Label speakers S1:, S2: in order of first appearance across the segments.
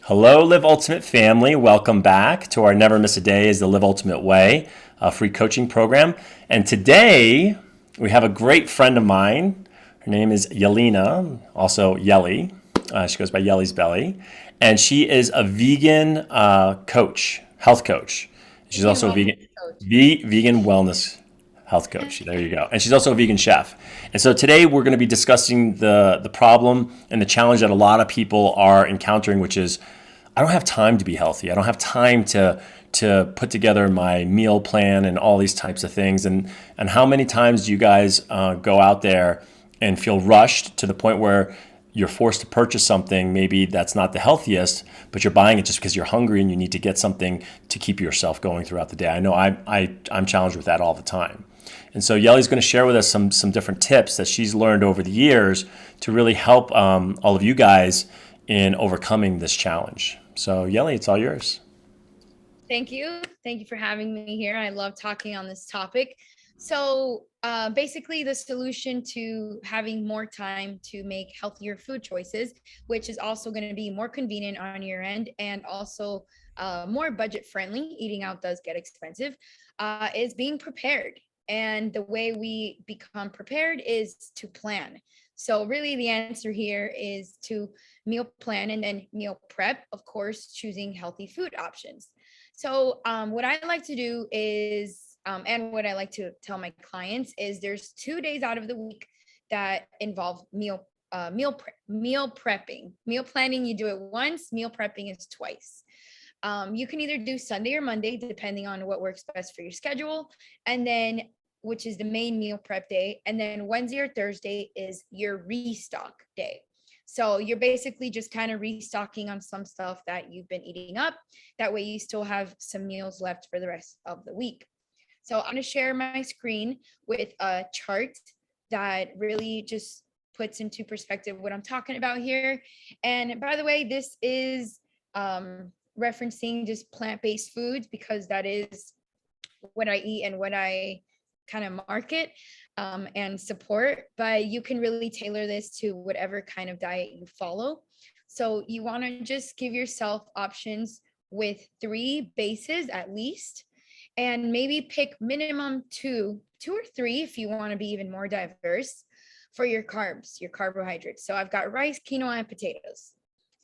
S1: Hello, Live Ultimate family. Welcome back to our Never Miss a Day is the Live Ultimate Way, a free coaching program. And today we have a great friend of mine. Her name is Yelina, also Yelly. She goes by Yelly's Belly. And she is a vegan coach, health coach. She's
S2: Vegan
S1: also a
S2: wellness
S1: vegan,
S2: coach.
S1: vegan wellness health coach. There you go. And she's also a vegan chef. And so today we're going to be discussing the problem and the challenge that a lot of people are encountering, which is I don't have time to be healthy. I don't have time to put together my meal plan and all these types of things. And how many times do you guys go out there and feel rushed to the point where you're forced to purchase something maybe that's not the healthiest, but you're buying it just because you're hungry and you need to get something to keep yourself going throughout the day. I know I'm challenged with that all the time. And so Yelly's going to share with us some different tips that she's learned over the years to really help all of you guys in overcoming this challenge. So Yelly, it's all yours.
S2: Thank you. Thank you for having me here. I love talking on this topic. So basically, the solution to having more time to make healthier food choices, which is also going to be more convenient on your end and also more budget friendly, eating out does get expensive, is being prepared. And the way we become prepared is to plan. So, really, the answer here is to meal plan and then meal prep, of course, choosing healthy food options. So, what I like to do is, and what I like to tell my clients is there's 2 days out of the week that involve meal prepping. Meal planning, you do it once, meal prepping is twice. You can either do Sunday or Monday, depending on what works best for your schedule. And then, which is the main meal prep day. And then Wednesday or Thursday is your restock day. So you're basically just kind of restocking on some stuff that you've been eating up. That way you still have some meals left for the rest of the week. So I'm going to share my screen with a chart that really just puts into perspective what I'm talking about here. And by the way, this is referencing just plant-based foods because that is what I eat and what I kind of market and support, but you can really tailor this to whatever kind of diet you follow. So you want to just give yourself options with 3 bases at least, and maybe pick minimum two or three if you want to be even more diverse for your carbs, your carbohydrates. So I've got rice, quinoa, and potatoes.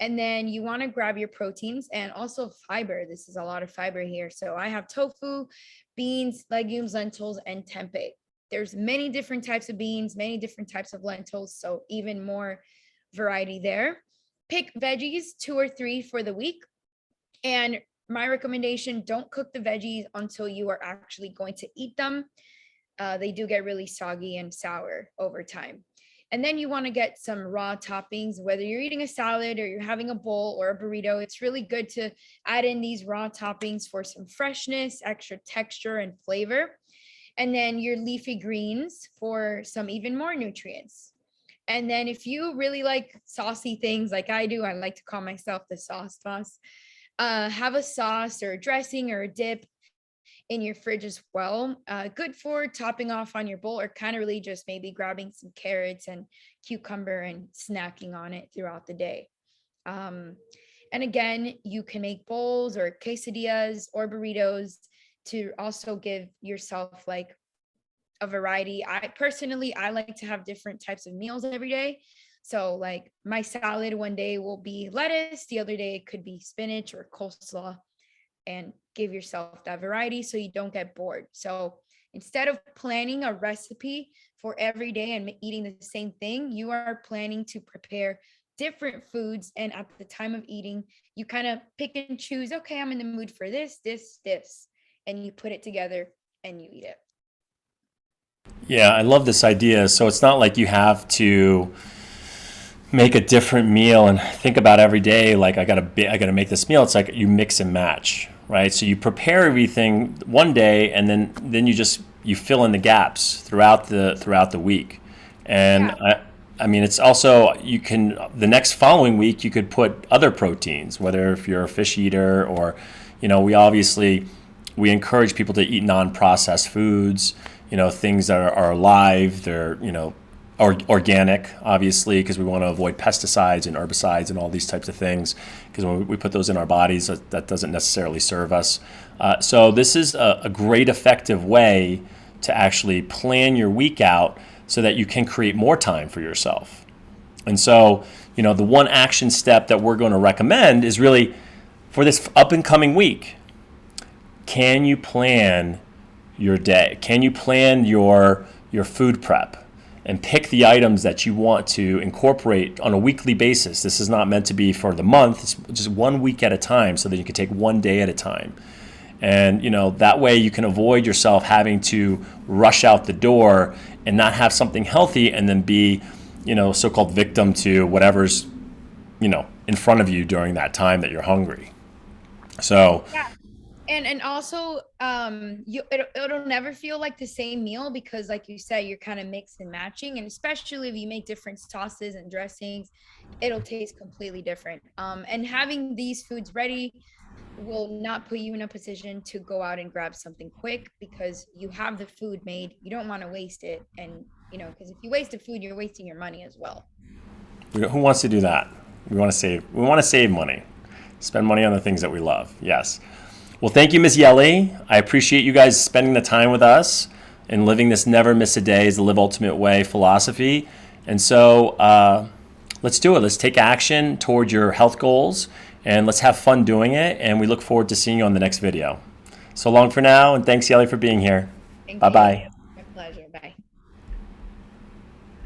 S2: And then you want to grab your proteins and also fiber. This is a lot of fiber here. So I have tofu, beans, legumes, lentils, and tempeh. There's many different types of beans, many different types of lentils. So even more variety there. Pick veggies, 2 or 3 for the week. And my recommendation, don't cook the veggies until you are actually going to eat them. They do get really soggy and sour over time. And then you want to get some raw toppings, whether you're eating a salad or you're having a bowl or a burrito. It's really good to add in these raw toppings for some freshness, extra texture, and flavor. And then your leafy greens for some even more nutrients. And then if you really like saucy things like I do, I like to call myself the sauce boss, have a sauce or a dressing or a dip in your fridge as well. Good for topping off on your bowl or kind of really just maybe grabbing some carrots and cucumber and snacking on it throughout the day. Um, and again, you can make bowls or quesadillas or burritos to also give yourself like a variety. I like to have different types of meals every day. So like my salad one day will be lettuce, the other day it could be spinach or coleslaw, and give yourself that variety so you don't get bored. So instead of planning a recipe for every day and eating the same thing, you are planning to prepare different foods. And at the time of eating, you kind of pick and choose, okay, I'm in the mood for this, and you put it together and you eat it.
S1: Yeah, I love this idea. So it's not like you have to make a different meal and think about every day like I got to make this meal. It's like you mix and match, right? So you prepare everything one day and then you fill in the gaps throughout the week. And
S2: Yeah.
S1: I mean it's also you can the next following week you could put other proteins, whether if you're a fish eater or we encourage people to eat non-processed foods, things that are alive, they're organic, obviously, because we want to avoid pesticides and herbicides and all these types of things, because when we put those in our bodies, that doesn't necessarily serve us. So this is a great effective way to actually plan your week out so that you can create more time for yourself. And so, the one action step that we're going to recommend is really for this up and coming week. Can you plan your day? Can you plan your food prep and pick the items that you want to incorporate on a weekly basis? This is not meant to be for the month. It's just 1 week at a time, so that you can take 1 day at a time. And that way you can avoid yourself having to rush out the door and not have something healthy and then be so-called victim to whatever's in front of you during that time that you're hungry. So
S2: Yeah. And also, it'll never feel like the same meal, because like you said, you're kind of mix and matching, and especially if you make different sauces and dressings, it'll taste completely different. And having these foods ready will not put you in a position to go out and grab something quick, because you have the food made. You don't want to waste it, and because if you waste the food, you're wasting your money as well.
S1: who wants to do that? We want to save. We want to save money, spend money on the things that we love. Yes. Well, thank you, Ms. Yelly. I appreciate you guys spending the time with us and living this never miss a day is the live ultimate way philosophy. And so let's do it. Let's take action toward your health goals, and let's have fun doing it. And we look forward to seeing you on the next video. So long for now, and thanks, Yelly, for being here.
S2: Thank you.
S1: Bye-bye.